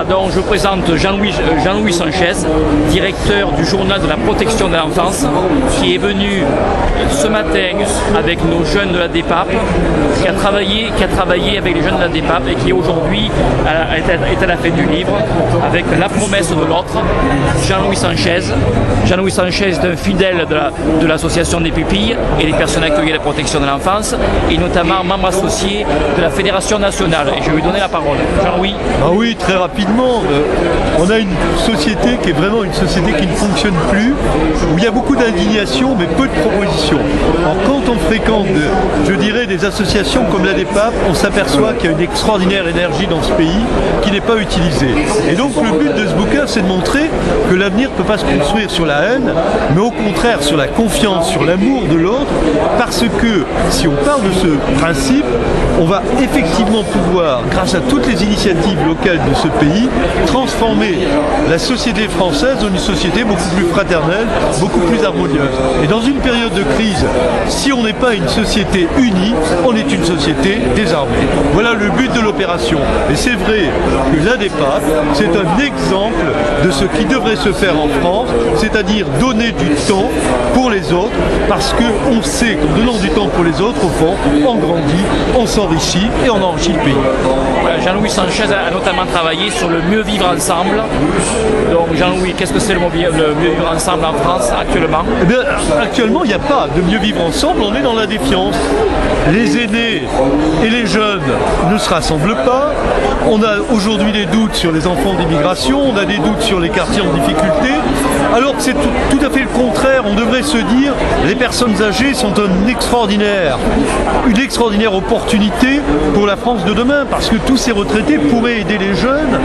donc je présente Jean-Louis Sanchez, directeur du journal de la protection de l'enfance, qui est venu ce matin avec nos jeunes de la DEPAP, qui a travaillé avec les jeunes de la DEPAP et qui aujourd'hui est à la fête du livre avec La promesse de l'autre, Jean-Louis Sanchez. Jean-Louis Sanchez est un fidèle de l'association des pupilles et des personnes accueillies à la protection de l'enfance, et notamment membre associé de la Fédération nationale. Et je vais lui donner la parole. Jean-Louis. Ah oui, très rapidement. On a une société qui est vraiment une société qui ne fonctionne plus, où il y a beaucoup d'indignation mais peu de propositions. Alors, quand on fréquente, je dirais, des associations comme la DEPAP, on s'aperçoit qu'il y a une extraordinaire énergie dans ce pays qui n'est pas utilisée. Et donc le but de ce bouquin, c'est de montrer que l'avenir ne peut pas se construire sur la haine, mais au contraire sur la confiance, sur l'amour de l'autre, parce que si on part de ce principe, on va effectivement pouvoir, grâce à toutes les initiatives locales de ce pays, transformer la société française en une société beaucoup plus fraternelle, beaucoup plus harmonieuse. Et dans une période de crise, si on n'est pas une société unie, on est une société désarmée. Voilà le but de l'opération. Et c'est vrai que la DEPAP, c'est un exemple de ce qui devrait se faire en France, c'est-à-dire donner du temps pour les autres, parce qu'on sait qu'en donnant du temps pour les autres, au fond, on grandit, on s'enrichit et on enrichit le pays. Jean-Louis Sanchez a notamment travaillé sur le mieux vivre ensemble. Donc Jean-Louis, qu'est-ce que c'est le mieux vivre ensemble en France actuellement? Eh bien, actuellement, il n'y a pas de mieux vivre ensemble, on est dans la défiance. Les aînés et les jeunes ne se rassemblent pas. On a aujourd'hui des doutes sur les enfants d'immigration, on a des doutes sur les quartiers en difficulté, alors que c'est tout à fait le contraire. On devrait se dire, les personnes âgées sont une extraordinaire opportunité pour la France de demain, parce que tous ces retraités pourraient aider les jeunes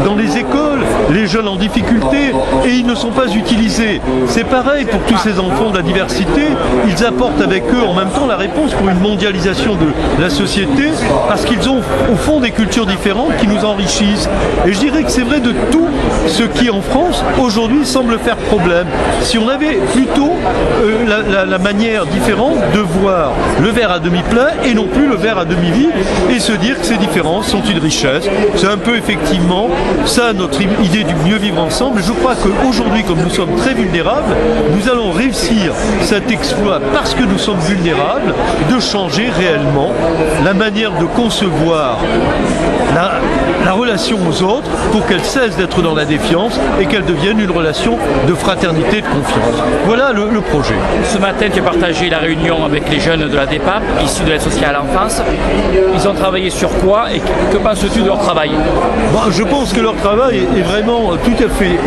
dans les écoles, les jeunes en difficulté, et ils ne sont pas utilisés. C'est pareil pour tous ces enfants de la diversité, ils apportent avec eux en même temps la réponse pour une mondialisation de la société, parce qu'ils ont au fond des cultures différentes qui nous enrichissent. Et je dirais que c'est vrai de tout ce qui en France aujourd'hui semble faire problème. Si on avait plutôt la manière différente de voir le verre à demi plein et non plus le verre à demi vide, et se dire que ces différences sont une richesse. C'est un peu effectivement ça notre idée du mieux vivre ensemble. Je crois qu'aujourd'hui, comme nous sommes très vulnérables, nous allons réussir cet exploit, parce que nous sommes vulnérables, de changer réellement la manière de concevoir la relation aux autres pour qu'elle cesse d'être dans la défiance et qu'elle devienne une relation de fraternité et de confiance. Voilà le projet. Ce matin, tu as partagé la réunion avec les jeunes de la DEPAP, issus de l'aide sociale à l'enfance. Ils ont travaillé sur quoi et que penses-tu de leur travail? Je pense que leur travail est vraiment tout à fait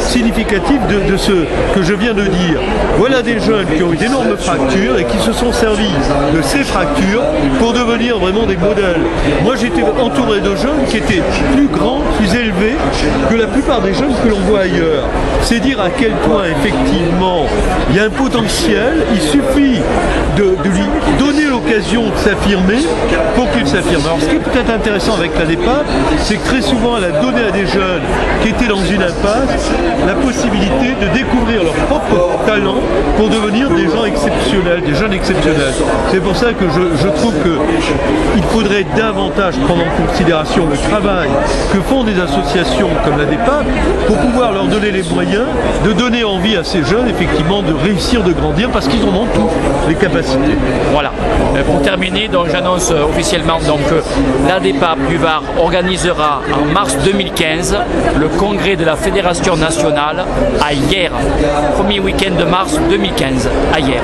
significatif de ce que je viens de dire. Voilà des jeunes qui ont eu d'énormes fractures et qui se sont servis de ces fractures pour devenir vraiment des modèles. Moi, j'étais entouré de jeunes qui étaient plus grands, plus élevés que la plupart des jeunes que l'on voit ailleurs. C'est dire à quel point, effectivement, il y a un potentiel. Il suffit de lui donner l'occasion de s'affirmer pour qu'il s'affirme. Alors, ce qui est peut-être intéressant avec la DEPAP, c'est que très souvent, elle a donné à des jeunes qui étaient dans une impasse la possibilité de découvrir leur propre talent pour devenir des gens exceptionnels, des jeunes exceptionnels. C'est pour ça que je trouve qu'il faudrait davantage prendre en considération le travail que font des associations comme la DEPAP pour pouvoir leur donner les moyens de donner envie à ces jeunes, effectivement, de réussir, de grandir, parce qu'ils en ont toutes les capacités. Voilà. Pour terminer, donc j'annonce officiellement que la DEPAP du Var organisera en mars 2015 le congrès de la Fédération nationale à Hyères. Premier week-end de mars 2015 à Hyères.